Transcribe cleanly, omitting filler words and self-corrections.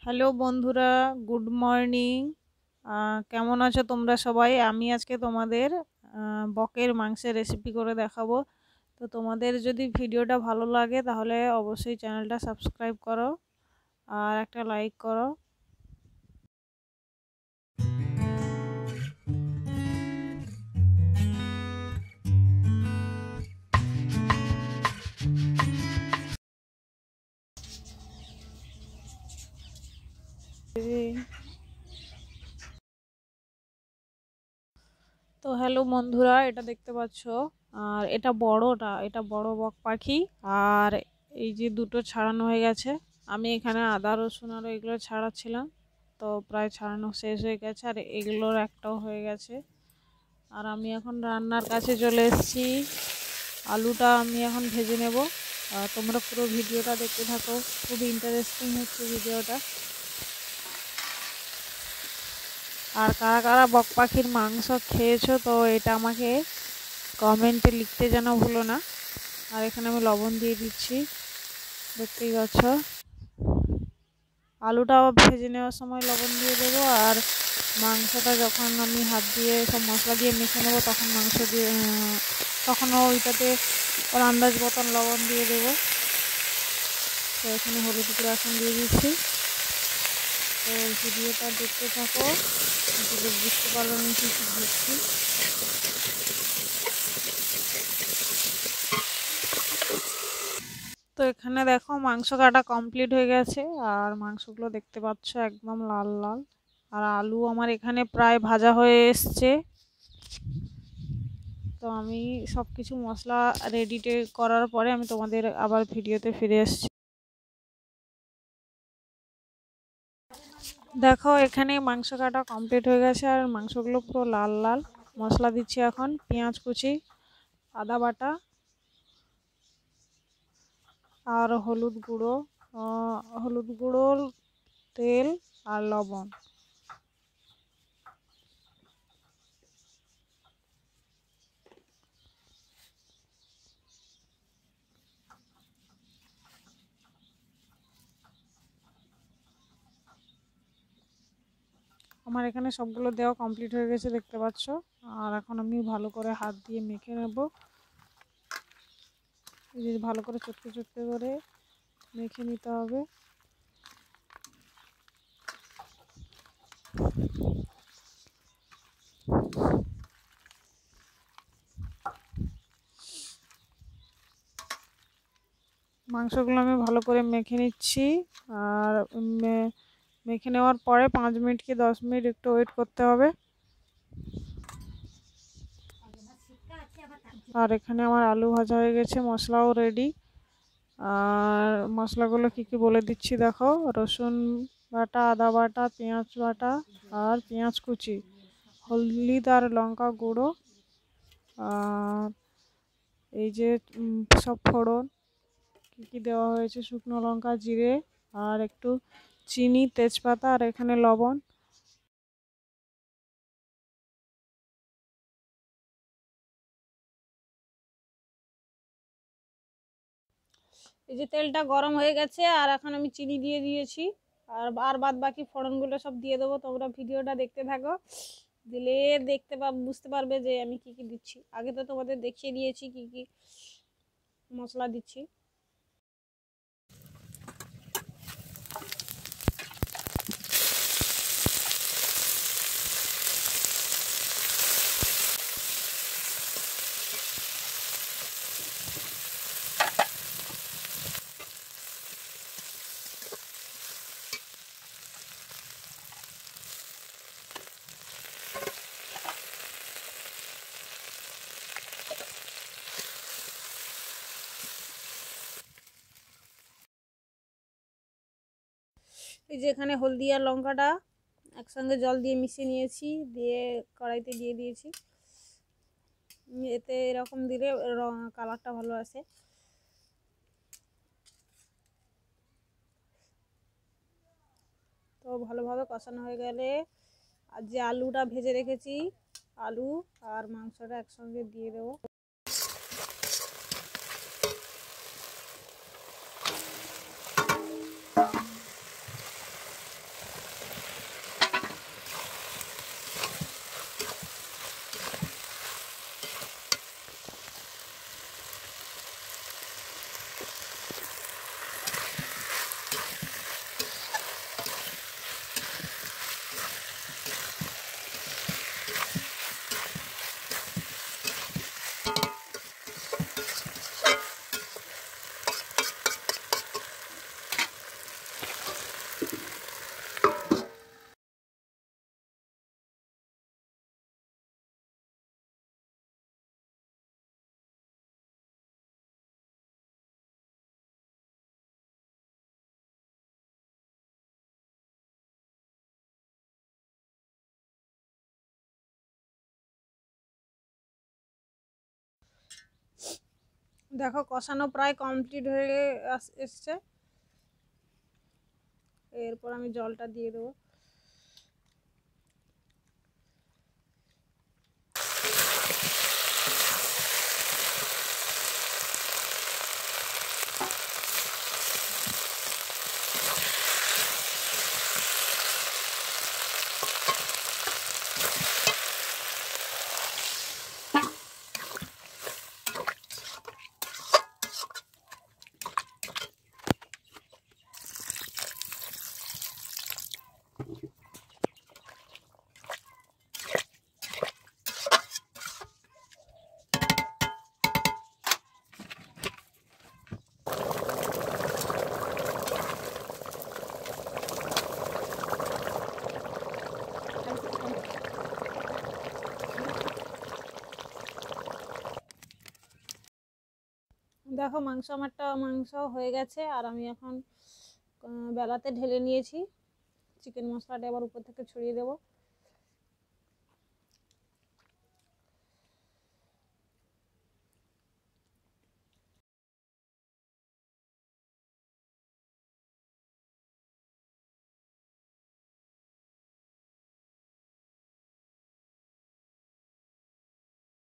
Hello বন্ধুরা, good morning. কেমন আছো তোমরা সবাই? আমি আজকে তোমাদের বকের মাংসের রেসিপি করে দেখাবো। তো তোমাদের যদি ভিডিওটা ভালো লাগে তাহলে অবশ্যই চ্যানেলটা সাবস্ক্রাইব করো আর একটা লাইক করো। তো হ্যালো বন্ধুরা, এটা দেখতে পাচ্ছ, আর এটা বড় বক পাখি। আর এই যে দুটো ছাড়ানো হয়ে গেছে। আমি এখানে আদা রসুন আর এগুলো ছাড়াচ্ছিলাম, তো প্রায় ছাড়ানো শেষ হয়ে গেছে আর এগুলোর একটাও হয়ে গেছে। আর আমি এখন রান্নার কাছে চলে এসেছি। আলুটা আমি এখন ভেজে নেব। তোমরা পুরো ভিডিওটা দেখতে থাকো, খুব ইন্টারেস্টিং হচ্ছে ভিডিওটা। আর কারা কারা বক পাখির মাংস খেয়েছো তো এটা আমাকে কমেন্টে লিখতে যেন ভুলো না। আর এখানে আমি লবণ দিয়ে দিচ্ছি, দেখতেই পাচ্ছ। আলুটা ভেজে নেওয়ার সময় লবণ দিয়ে দেবো, আর মাংসটা যখন আমি হাত দিয়ে সব মশলা দিয়ে মেখে নেবো তখনও ওইটাতে ওর আন্দাজ মতন লবণ দিয়ে দেবো। তো এখানে হলুদ গুঁড়ো এখন দিয়ে দিচ্ছি। তো ভিডিওটা দেখতে থাকো, বুঝতে পারবো আমি কী কী দিচ্ছি। তো এখানে দেখো মাংস কাটা কমপ্লিট হয়ে গেছে, আর মাংসগুলো দেখতে পাচ্ছ একদম লাল লাল। আর আলু আমার এখানে প্রায় ভাজা হয়ে এসছে। তো আমি সব কিছু মশলা রেডি করার পরে আমি তোমাদের আবার ভিডিওতে ফিরে এসেছি। দেখো এখানে মাংস কাটা কমপ্লিট হয়ে গেছে, আর মাংসগুলো পুরো লাল লাল। মশলা দিচ্ছি এখন, পেঁয়াজ কুচি, আদা বাটা, আর হলুদ গুঁড়ো, তেল আর লবণ। আমার এখানে সবগুলো দেওয়া কমপ্লিট হয়ে গেছে, দেখতে পাচ্ছ। আর এখন আমি ভালো করে হাত দিয়ে মেখে নেব। ভালো করে চটকে চটকে করে মেখে নিতে হবে। মাংসগুলো আমি ভালো করে মেখে নিচ্ছি। আর মেখে নেওয়ার পরে 5 মিনিট কি 10 মিনিট একটু ওয়েট করতে হবে। আর এখানে আমার আলু ভাজা হয়ে গেছে, মশলাও রেডি। আর মশলাগুলো কি কি বলে দিচ্ছি দেখো: রসুন বাটা, আদা বাটা, পেঁয়াজ বাটা, আর পেঁয়াজ কুচি, হলুদ আর লঙ্কা গুঁড়ো, আর এই যে সব ফোড়ন কি কি দেওয়া হয়েছে: শুকনো লঙ্কা, জিরে, আর একটু চিনি, তেজপাতা, আর এখানে লবণ। এই যে তেলটা গরম হয়ে গেছে, আর এখন আমি চিনি দিয়ে দিয়েছি। আর বাদ বাকি ফোড়নগুলো সব দিয়ে দেবো। তোমরা ভিডিওটা দেখতে থাকো, দিলে বুঝতে পারবে যে আমি কি কি দিচ্ছি। আগে তো তোমাদের দেখিয়ে দিয়েছি কি কি মশলা দিচ্ছি। এই যে এখানে হলদি আর লঙ্কাটা একসঙ্গে জল দিয়ে মিশিয়ে নিয়েছি, দিয়ে কড়াইতে দিয়ে দিয়েছি। এতে এরকম দিলে কালারটা ভালো আসে। তো ভালোভাবে কষানো হয়ে গেলে আর যে আলুটা ভেজে রেখেছি, আলু আর মাংসটা একসঙ্গে দিয়ে দেবো। দেখো কষানো প্রায় কমপ্লিট হয়ে এসছে। এরপর আমি জলটা দিয়ে দেবো। দেখো মাংস হয়ে গেছে, আর আমি এখন বেলাতে ঢেলে নিয়েছি। চিকেন মশলাটা এবার উপর থেকে ছড়িয়ে দেবো।